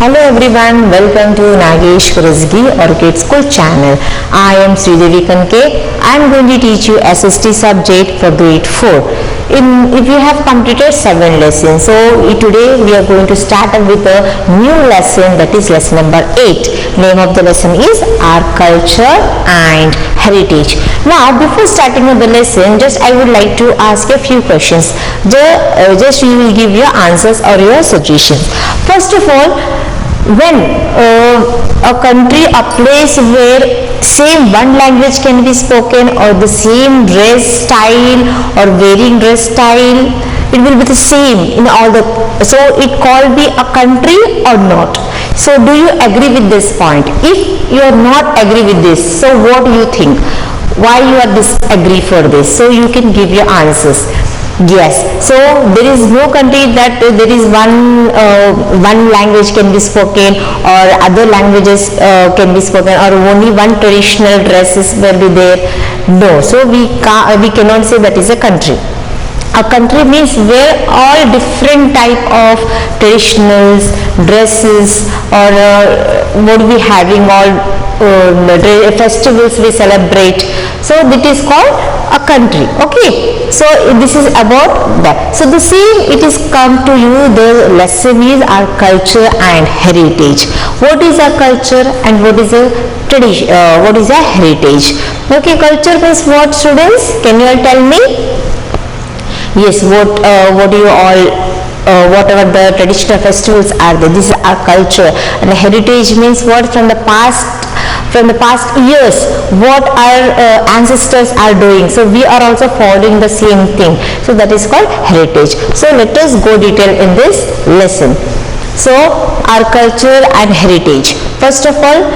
Hello everyone, welcome to Nagesh Kurazgi Orchid School channel. I am Sridevi Kanke. I am going to teach you SST subject for grade 4. If you have completed 7 lessons, so today we are going to start up with a new lesson, that is lesson number 8. Name of the lesson is Our Culture and Heritage. Now before starting with the lesson, I would like to ask a few questions. Just you will give your answers or your suggestions. First of all, when a country, a place where same one language can be spoken, or the same dress style or wearing dress style, it will be the same in all the, so it called be a country or not? So do you agree with this point? If you are not agree with this, so what do you think? Why you are disagree for this? So you can give your answers. Yes, so there is no country that there is one language can be spoken or other languages can be spoken, or only one traditional dresses will be there. No, so we cannot say that is a country. A country means where all different type of traditionals, dresses, or what we having, all festivals we celebrate. So that is called a country. Okay. So this is about that. So the same it is come to you. The lesson is our culture and heritage. What is our culture and what is a tradition? What is a heritage? Okay. Culture means what, students? Can you all tell me? Yes, what do you all, whatever the traditional festivals are there, this is our culture. And the heritage means what, from the past years, what our ancestors are doing, so we are also following the same thing, so that is called heritage. So let us go detail in this lesson. So our culture and heritage. First of all,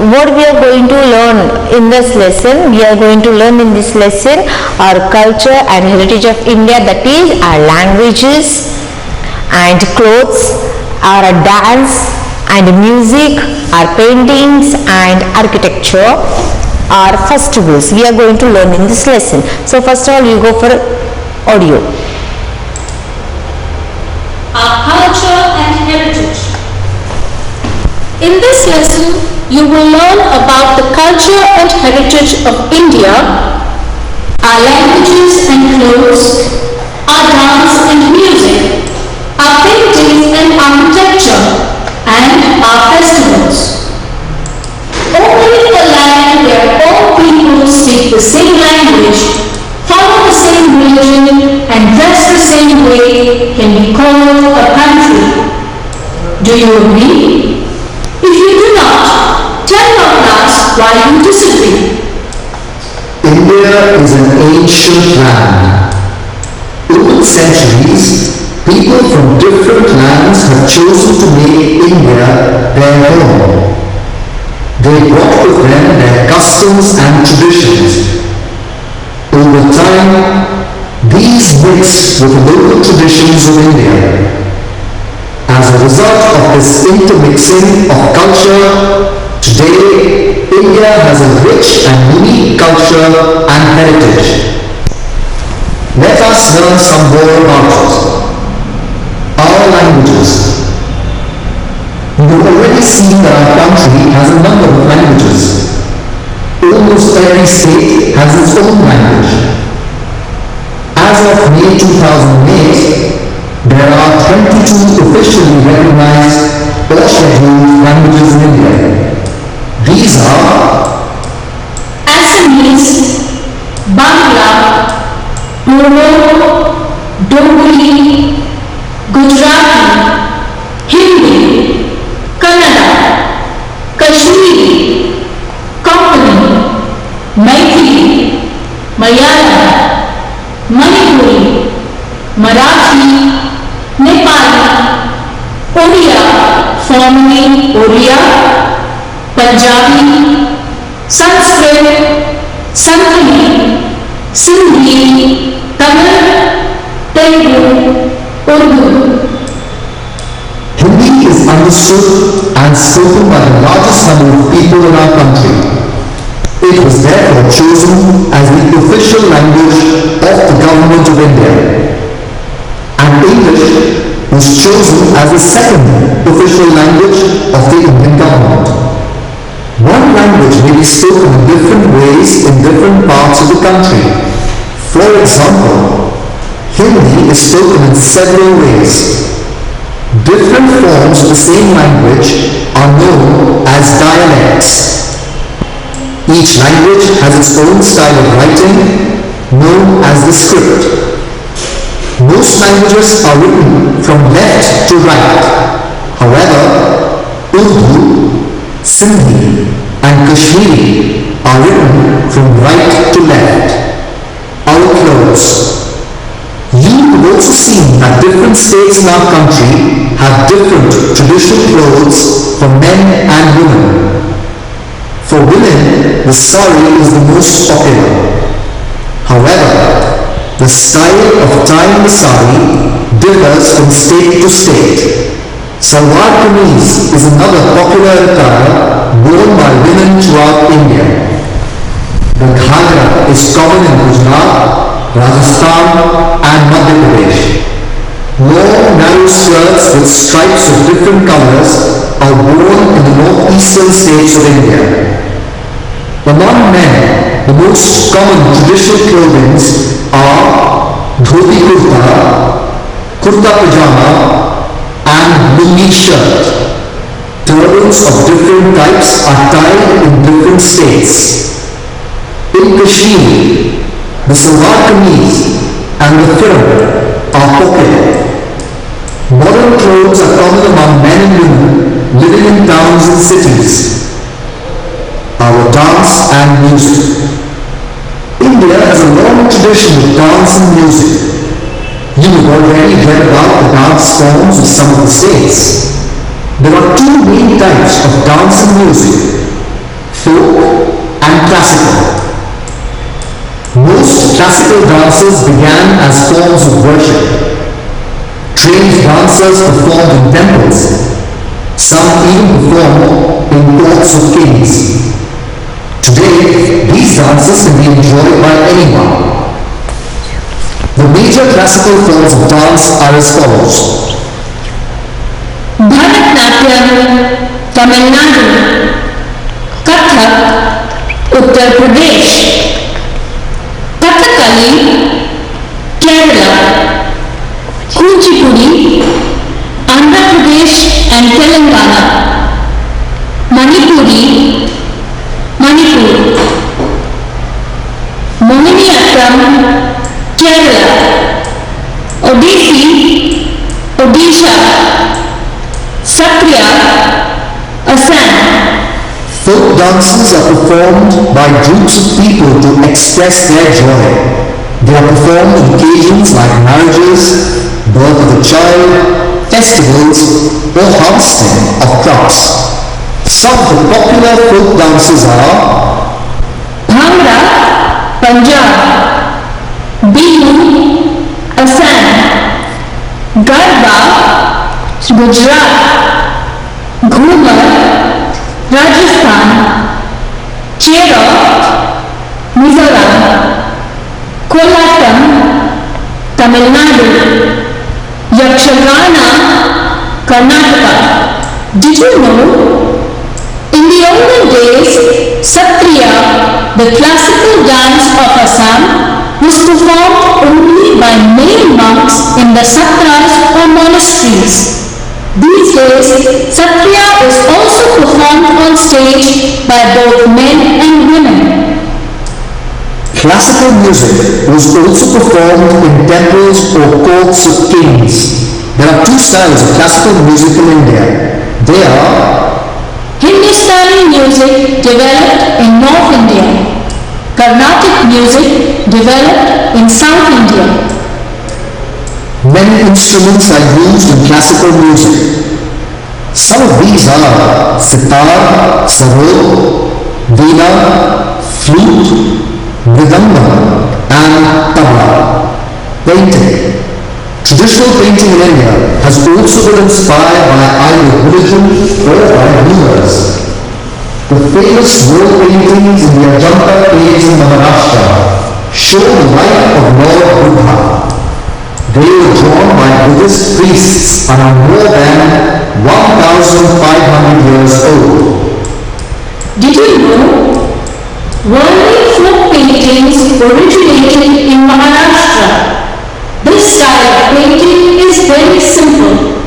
what we are going to learn in this lesson, we are going to learn in this lesson our culture and heritage of India, that is our languages and clothes, our dance and music, our paintings and architecture, our festivals. We are going to learn in this lesson. So first of all, you go for audio. Our culture and heritage. In this lesson, you will learn about the culture and heritage of India, our languages and clothes, our dance and music, our paintings and architecture, and our festivals. Only a land where all people speak the same language, follow the same religion, and dress the same way can be called a country. Do you agree? If you do not, tell your class why you disagree. India is an ancient land. Over centuries, people from different lands have chosen to make India their home. They brought with them their customs and traditions. Over time, these mixed with the local traditions of India. As a result of this intermixing of culture, today India has a rich and unique culture and heritage. Let us learn some more about it. Our languages. You have already seen that our country has a number of languages. Almost every state has its own language. As of May 2008, there are 22 officially recognized or scheduled languages in India. These are Assamese, Bangla, Bodo, Dongri, Gujarati, Hindi, Kannada, Kashmiri, Konkani, Maithili, Malayalam, Manipuri, Marathi, Nepali, Odia, formerly Oriya, Punjabi, Sanskrit, Santhali, Sindhi, Tamil, Telugu, Urdu. Hindi is understood and spoken by the largest number of people in our country. It was therefore chosen as the official language of the government of India. And English was chosen as the second official language of the Indian government. One language may be spoken in different ways in different parts of the country. For example, Hindi is spoken in several ways. Different forms of the same language are known as dialects. Each language has its own style of writing, known as the script. Most languages are written from left to right. However, Urdu, Sindhi and Kashmiri are written from right to left. Our clothes. You have also seen that different states in our country have different traditional clothes for men and women. For women, the sari is the most popular. However, the style of tying the sari differs from state to state. Salwar kameez is another popular attire worn by women throughout India. The ghagra is common in Gujarat, Rajasthan and Madhya Pradesh. Long, narrow skirts with stripes of different colors are worn in the northeastern states of India. Among men, the most common traditional clothing are dhoti kurta, kurta pajama and lungi shirt. Turbans of different types are tied in different states. In Kashmir, the salwar kameez and the firaq are popular. Modern clothes are common among men and women living in towns and cities. Our dance and music. India has a long tradition of dance and music. You have already read about the dance forms of some of the states. There are two main types of dance and music, folk and classical. Most classical dances began as forms of worship. Trained dancers performed in temples. Some even performed in courts of kings. Today, these dances can be enjoyed by anyone. The major classical forms of dance are as follows. Bharatnatyam, Tamil Nadu. Kathak, Uttar Pradesh. Kathakali, Kerala. Kuchipudi, Andhra Pradesh and Telangana. Manipuri, Manipur. Mohiniyattam, Kerala. Odissi, Odisha. Satriya, Assam. Folk dances are performed by groups of people to express their joy. They are performed on occasions like marriages, birth of a child, festivals, or harvesting of crops. Some of the popular folk dances are Bhangra, Punjab. Bihu, Assam. Garba, Gujarat. Ghumar, Rajasthan. Cherak, Mizoram. Kolatam, Tamil Nadu. Yakshagana, Karnataka. Did you know? In the olden days, Satriya, the classical dance of Assam, was performed only by male monks in the satras or monasteries. These days, Satriya is also performed on stage by both men and women. classical music was also performed in temples or courts of kings. There are two styles of classical music in India. They are Hindustani music developed in North India. Carnatic music developed in South India. many instruments are used in classical music. Some of these are sitar, sarod, veena, flute, mridangam and tabla. Painting. Traditional painting in India has also been inspired by either religion or by rulers. The famous wall paintings in the Ajanta caves in Maharashtra show the life of Lord Buddha. They were drawn by Buddhist priests are more than 1,500 years old. Did you know Warli folk paintings originated in Maharashtra? This style of painting is very simple.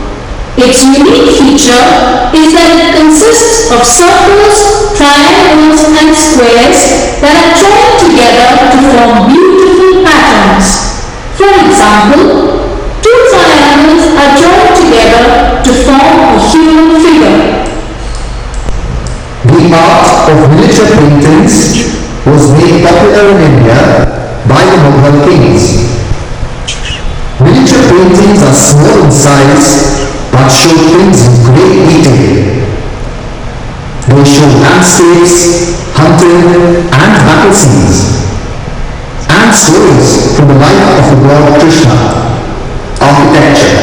Its unique feature is that it consists of circles, triangles and squares that are joined together to form beautiful patterns. For example, two triangles are joined together to form a human figure. The art of miniature paintings was made popular in India by the Mughal kings. Miniature paintings are small in size but show things in great detail. They show landscapes, hunting and battle scenes, and stories from the life of the Lord Krishna. Architecture,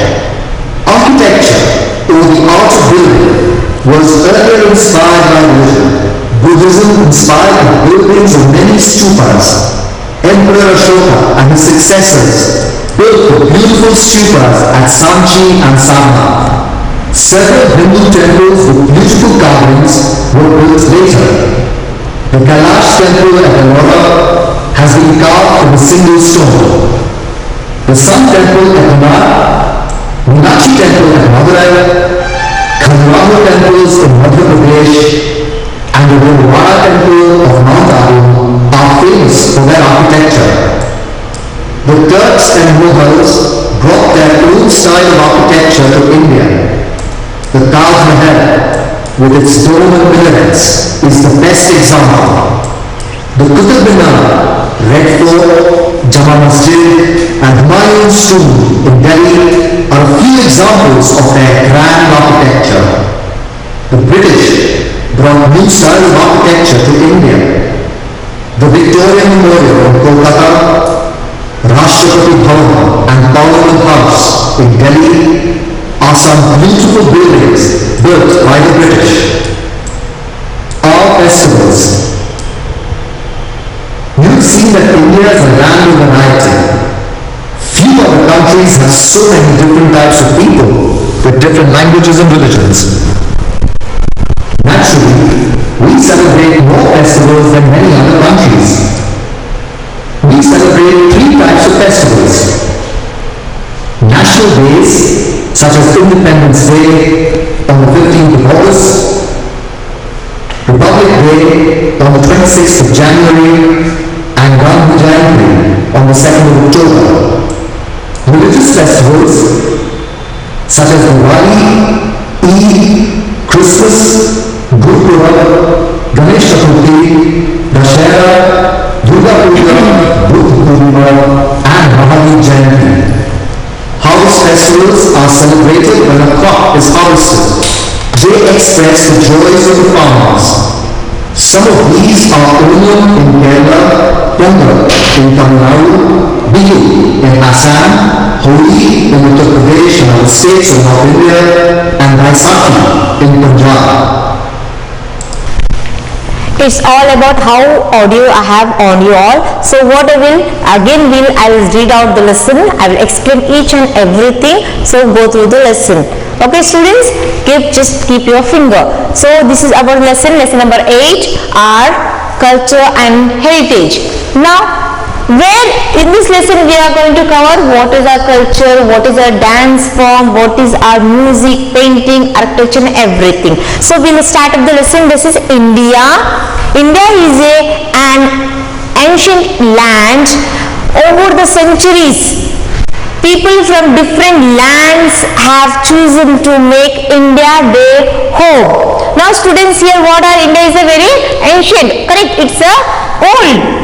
or the art of building, was earlier inspired by religion. Buddhism inspired the buildings of many stupas. Emperor Ashoka and his successors built the beautiful stupas at Sanchi and Sarnath. Several Hindu temples with beautiful carvings were built later. The Kailash temple at Ellora has been carved from a single stone. The Sun temple at Hanar, Meenakshi temple at Madurai, Khajuraho temples in Madhya Pradesh, and the Rewara temple of Mount Abu are famous for their architecture. The Turks and Mughals brought their own style of architecture to India. The Taj Mahal, with its dome and minarets, is the best example. The Qutub Minar, Red Fort, Jama Masjid, and Humayun's tomb in Delhi are a few examples of their grand architecture. The British brought new style of architecture to India. The Victorian Memorial in Kolkata, Rashtrapati Bhavan and Parliament House in Delhi are some beautiful buildings built by the British. Our festivals. You've seen that India is a land of variety. Few other countries have so many different types of people with different languages and religions. Naturally, we celebrate more festivals than many other countries. We celebrate three types of festivals. National days, such as Independence Day on the 15th of August, Republic Day on the 26th of January, and Gandhi Jayanti on the 2nd of October. Religious festivals, such as Diwali, Eid, Christmas, Guru Purab, Ganesh Chaturthi, Dashera, Durga Puja, Buddha Purnima, and Mahavir Jayanti. Harvest festivals are celebrated when a crop is harvested. They express the joys of the farmers. Some of these are Onam in Kerala, Pongal in Tamil Nadu, Bihu in Assam, Holi in Uttar Pradesh and other states of North India, and Baisakhi in Punjab. It's all about how audio I have on you all. So what I will read out the lesson. I will explain each and everything. So go through the lesson. Okay students, just keep your finger. So this is our lesson number 8, art, culture and heritage. Now where in this lesson we are going to cover what is our culture, what is our dance form, what is our music, painting, architecture and everything. So we will start up the lesson. This is India. India is an ancient land. Over the centuries, people from different lands have chosen to make India their home. Now students, here what are India is a very ancient, correct? It's a old,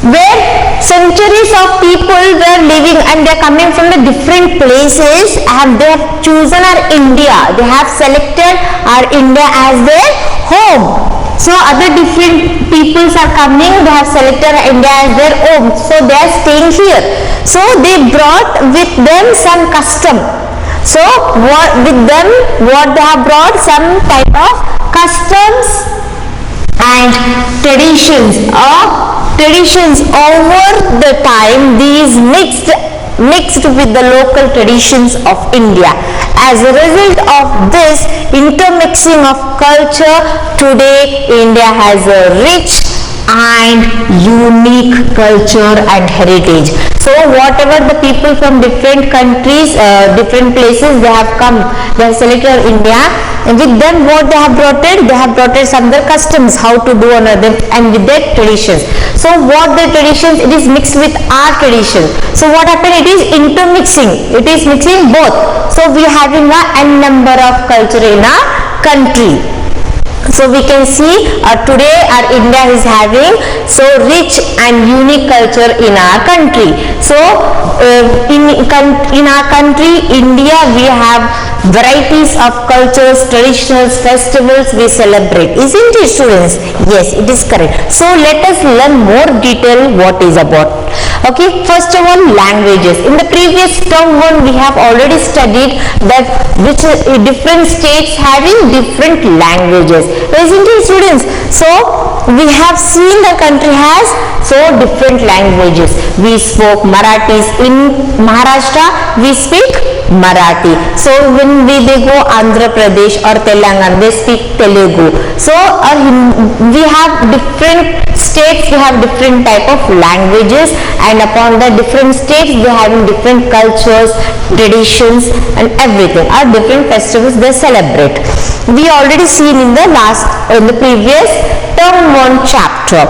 where centuries of people were living and they are coming from the different places and they have chosen our India. They have selected our India as their home. So other different peoples are coming, they have selected India as their home. So they are staying here. So they brought with them some custom. So with them what they have brought, some type of customs and traditions over the time. These mixed mixed with the local traditions of India. As a result of this intermixing of culture, today India has a rich and unique culture and heritage. So whatever the people from different countries, different places, they have come, they have selected India, and with them what they have brought it? They have brought it some other customs, how to do another, and with their traditions. So what their traditions, it is mixed with our tradition. So what happened? It is intermixing, it is mixing both. So we are having a n number of culture in our country. So we can see today our India is having so rich and unique culture in our country. So in our country, India, we have varieties of cultures, traditions, festivals we celebrate. Isn't it, students? Yes, it is correct. So let us learn more detail what is about. Okay, first of all, languages. In the previous term one, we have already studied that which different states having different languages. Isn't it, students? So we have seen the country has so different languages. We spoke Marathis in Maharashtra, we speak Marathi. So when they go Andhra Pradesh or Telangana, they speak Telugu. So we have different states, we have different type of languages, and upon the different states they having different cultures, traditions and everything, or different festivals they celebrate. We already seen in the previous term 1 chapter.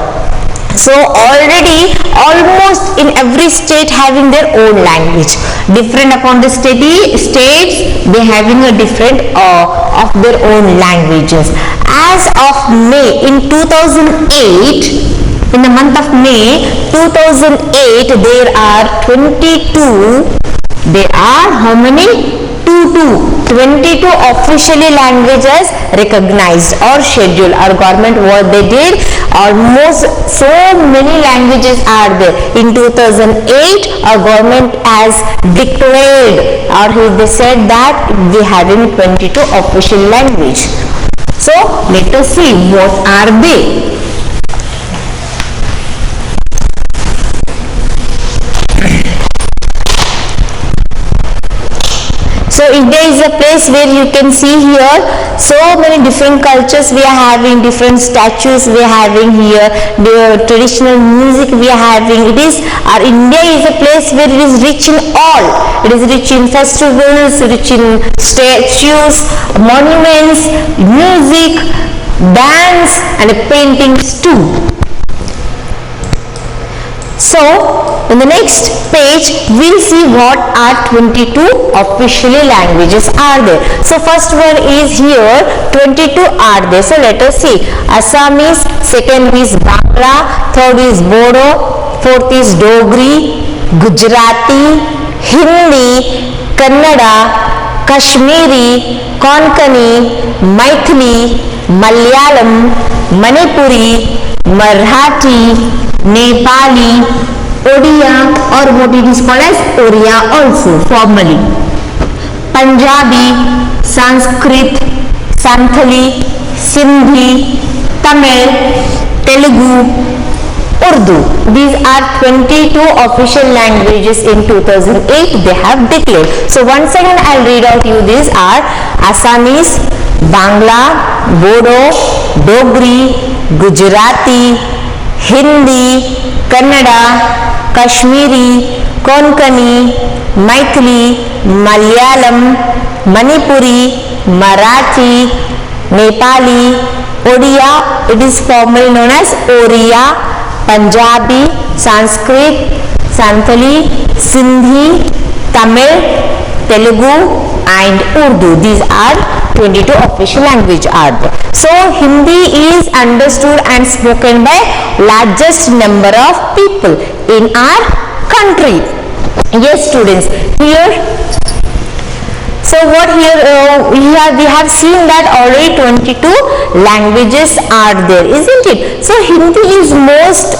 So already almost in every state having their own language. Different upon the states, they having a different of their own languages. As of May in 2008, in the month of May 2008, there are 22. There are how many? 22 officially languages recognized or scheduled. Our government what they did, almost so many languages are there. In 2008 our government has declared, or they said that we having 22 official language. So let us see what are they. So India is a place where you can see here so many different cultures we are having, different statues we are having here, the traditional music we are having. It is, our India is a place where it is rich in all. It is rich in festivals, rich in statues, monuments, music, dance and paintings too. So in the next page we'll see what are 22 officially languages are there. So first one is here 22 are there. So let us see. Assamese, second is Bangla, third is Bodo, fourth is Dogri, Gujarati, Hindi, Kannada, Kashmiri, Konkani, Maithili, Malayalam, Manipuri, Marathi, Nepali, Odia, or what it is called as Oriya also formally, Punjabi, Sanskrit, Santhali, Sindhi, Tamil, Telugu, Urdu. These are 22 official languages in 2008 they have declared. So once again I'll read out you these are Assamese, Bangla, Bodo, Dogri, Gujarati, Hindi, Kannada, Kashmiri, Konkani, Maithili, Malayalam, Manipuri, Marathi, Nepali, Odia, it is formally known as Oriya, Punjabi, Sanskrit, Santhali, Sindhi, Tamil, Telugu and Urdu. These are 22 official language are there. So Hindi is understood and spoken by largest number of people in our country. Yes, students, here. So what here we have seen that already 22 languages are there, isn't it? So Hindi is most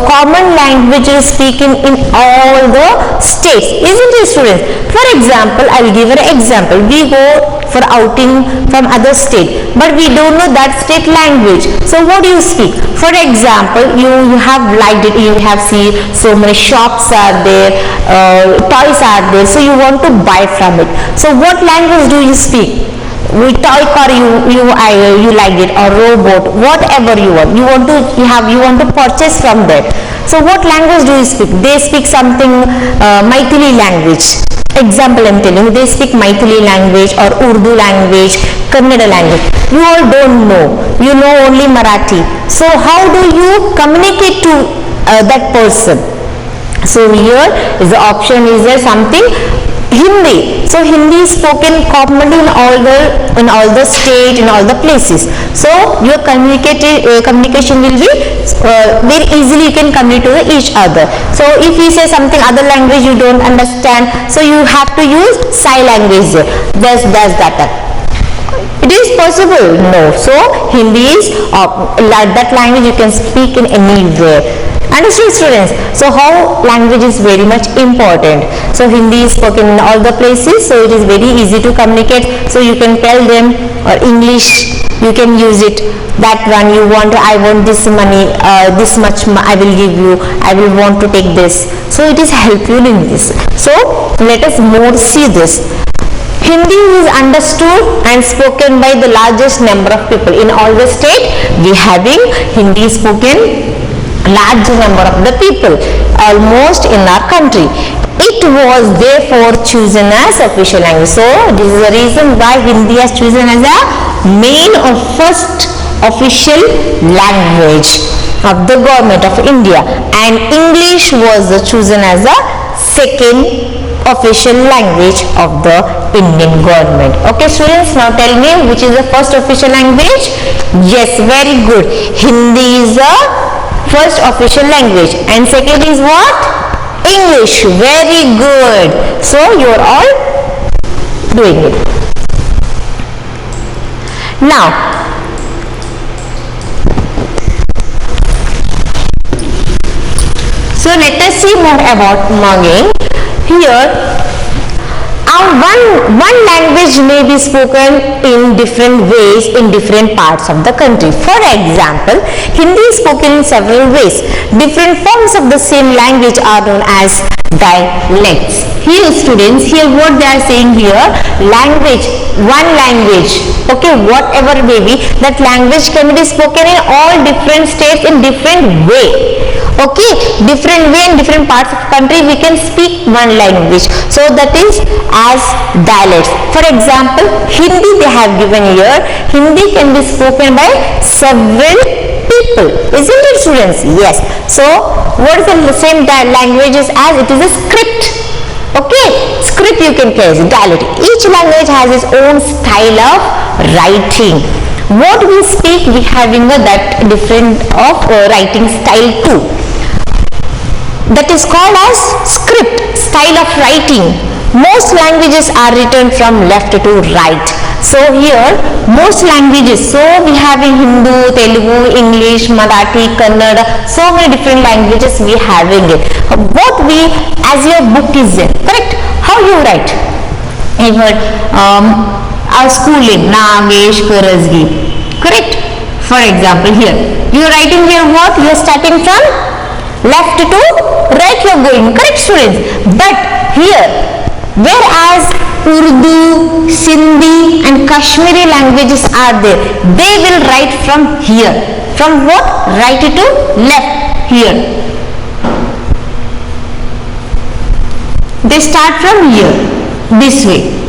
common language speaking in all the states, isn't it, students? For example, I will give an example. We go for outing from other state, but we don't know that state language. So what do you speak? For example, you have liked it, you have seen so many shops are there, toys are there, so you want to buy from it. So what language do you speak? With toy car you like it, or robot, whatever you want to purchase from that. So what language do you speak? They speak something Maithili language. Example I'm telling you, they speak Maithili language or Urdu language, Kannada language. You all don't know. You know only Marathi. So how do you communicate to that person? So here is the option, is there something Hindi. So Hindi is spoken commonly in all the state, in all the places. So your communication will be very easily, you can communicate to each other. So if you say something other language you don't understand, so you have to use sign language. Does that. It is possible? No. So Hindi is that language you can speak in anywhere. Understood, students? So how language is very much important. So Hindi is spoken in all the places, so it is very easy to communicate. So you can tell them, or English you can use it, that one you want, I want this money, this much I will give you, I will want to take this. So it is helpful in this. So let us more see this. Hindi is understood and spoken by the largest number of people. In all the state we having Hindi spoken large number of the people almost in our country. It was therefore chosen as official language. So this is the reason why Hindi is chosen as a main or first official language of the government of India, and English was chosen as a second official language of the Indian government. Okay students, now tell me which is the first official language? Yes, very good. Hindi is the first official language, and second is what? English. Very good. So you are all doing it. Now so let us see more about mugging. Here one language may be spoken in different ways in different parts of the country. For example, Hindi is spoken in several ways. Different forms of the same language are known as dialects. Here students, here what they are saying here, language, one language, okay, whatever may be, that language can be spoken in all different states in different way. Okay, different way in different parts of country we can speak one language, so that is as dialects. For example, Hindi they have given here, Hindi can be spoken by several people, isn't it students? Yes. So what is the same languages as? It is a script. Okay, script you can call it dialect. Each language has its own style of writing. What we speak, we having that different of writing style too. That is called as script, style of writing. Most languages are written from left to right. So here most languages, so we have in Hindu, Telugu, English, Marathi, Kannada, so many different languages we having it. What we, as your book is there, correct? How you write? Our school name, Nagesh Kurazgi, correct? For example, here you are writing here what? You are starting from left to right, you are going, correct students? But here, whereas Urdu, Sindhi and Kashmiri languages are there, they will write from here. From what? Right to left, here. They start from here, this way.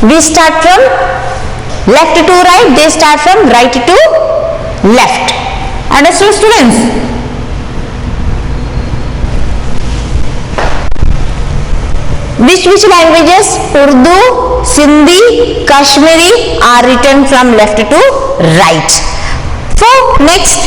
We start from left to right, they start from right to left. Understood students? Which languages? Urdu, Sindhi, Kashmiri are written from left to right. So next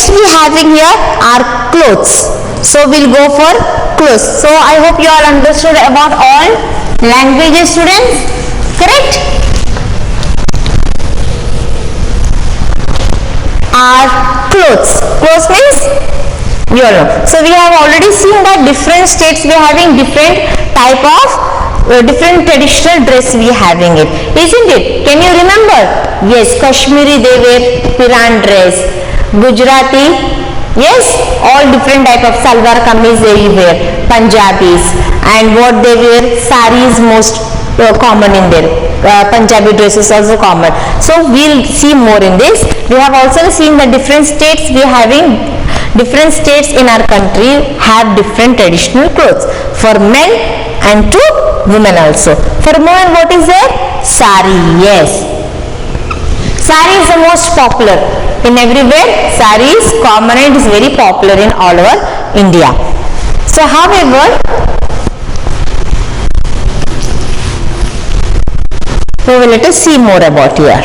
we having here are clothes. So we'll go for clothes. So I hope you all understood about all languages students, correct? Are clothes. Clothes means You all know. So we have already seen that different states we are having different type of different traditional dress we are having it, isn't it? Can you remember? Yes, Kashmiri they wear Piran dress, Gujarati, yes, all different type of salwar kameez they wear, Punjabis, and what they wear, sari is most common in there. Punjabi dresses also common. So we'll see more in this. We have also seen the different states we are having. Different states in our country have different traditional clothes for men and to women also. For women, what is there? Sari. Yes, sari is the most popular in everywhere. Sari is common and is very popular in all over India. So however, we will let us see more about here.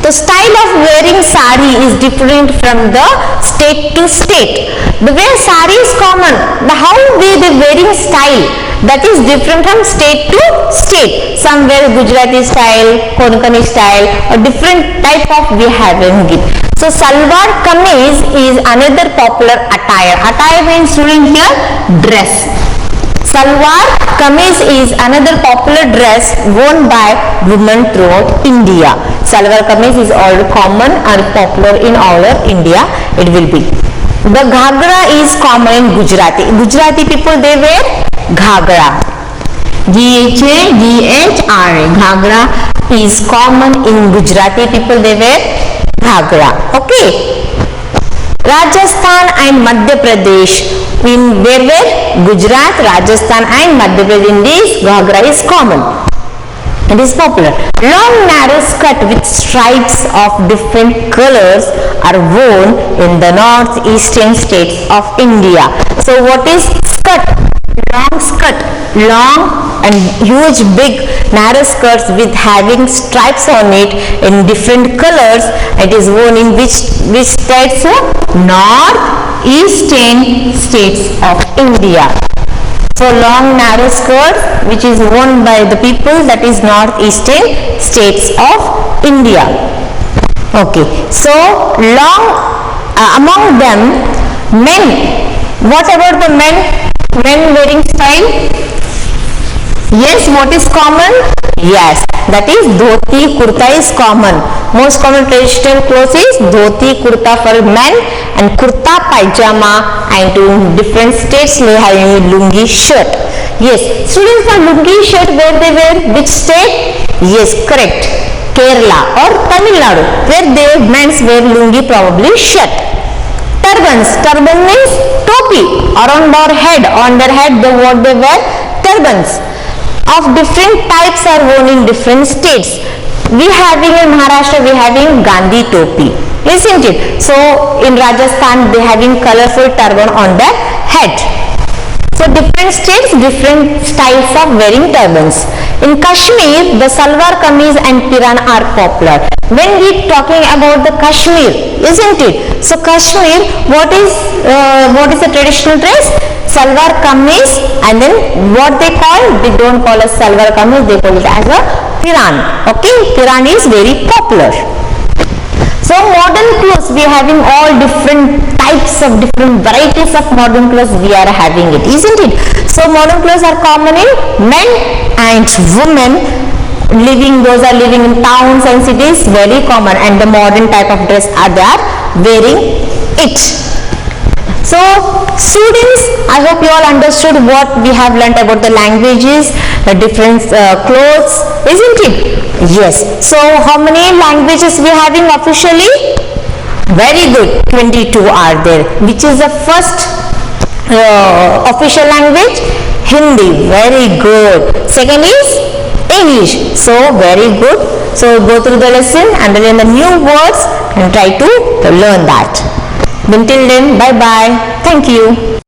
The style of wearing sari is different from the state to state. The way sari is common, the how they wearing style, that is different from state to state. Some wear Gujarati style, Konkani style, or different type of we having it. So salwar kameez is another popular attire. Attire means student here dress. Salwar kameez is another popular dress worn by women throughout India. Salwar kameez is all common and popular in all of India. It will be. The ghagra is common in Gujarati. Gujarati people they wear ghagra. G-H-A-G-H-R-A. Ghagra is common in Gujarati people they wear ghagra. Okay. Rajasthan and Madhya Pradesh, in where Gujarat, Rajasthan and Madhya Pradesh, in this ghagra is common. It is popular. Long narrow skirt with stripes of different colors are worn in the northeastern states of India. So what is skirt? Long skirt, long and huge big narrow skirts with having stripes on it in different colors. It is worn in which states? Northeastern states of India. So long narrow skirt which is worn by the people, that is northeastern states of India. Okay, so long among them men. What about the men? Men wearing style? Yes, what is common? Yes, that is dhoti kurta is common. Most common traditional clothes is dhoti kurta for men and kurta pajama, and in different states they have lungi shirt. Yes, students for lungi shirt where they wear which state? Yes, correct, Kerala or Tamil Nadu, where they men's wear lungi probably shirt. Turbans, turban means topi around our head, on their head they what they wear? Turbans of different types are worn in different states. We having in Maharashtra, we having Gandhi topi, isn't it? So in Rajasthan they having colorful turban on their head. So different states, different styles of wearing turbans. In Kashmir, the salwar kameez and piran are popular. When we talking about the Kashmir, isn't it? So Kashmir, what is the traditional dress? Salwar kameez, and then what they call? They don't call as salwar kameez, they call it as a piran. Okay, piran is very popular. So modern clothes, we are having all different types of different varieties of modern clothes we are having it, isn't it? So modern clothes are common in men and women. Those are living in towns and cities, very common, and the modern type of dress are they are wearing it. So students, I hope you all understood what we have learnt about the languages, the different clothes, isn't it? Yes. So how many languages we are having officially? Very good, 22 are there. Which is the first official language? Hindi, very good. Second is English, so very good. So go through the lesson and learn the new words and try to learn that. Until then, bye bye. Thank you.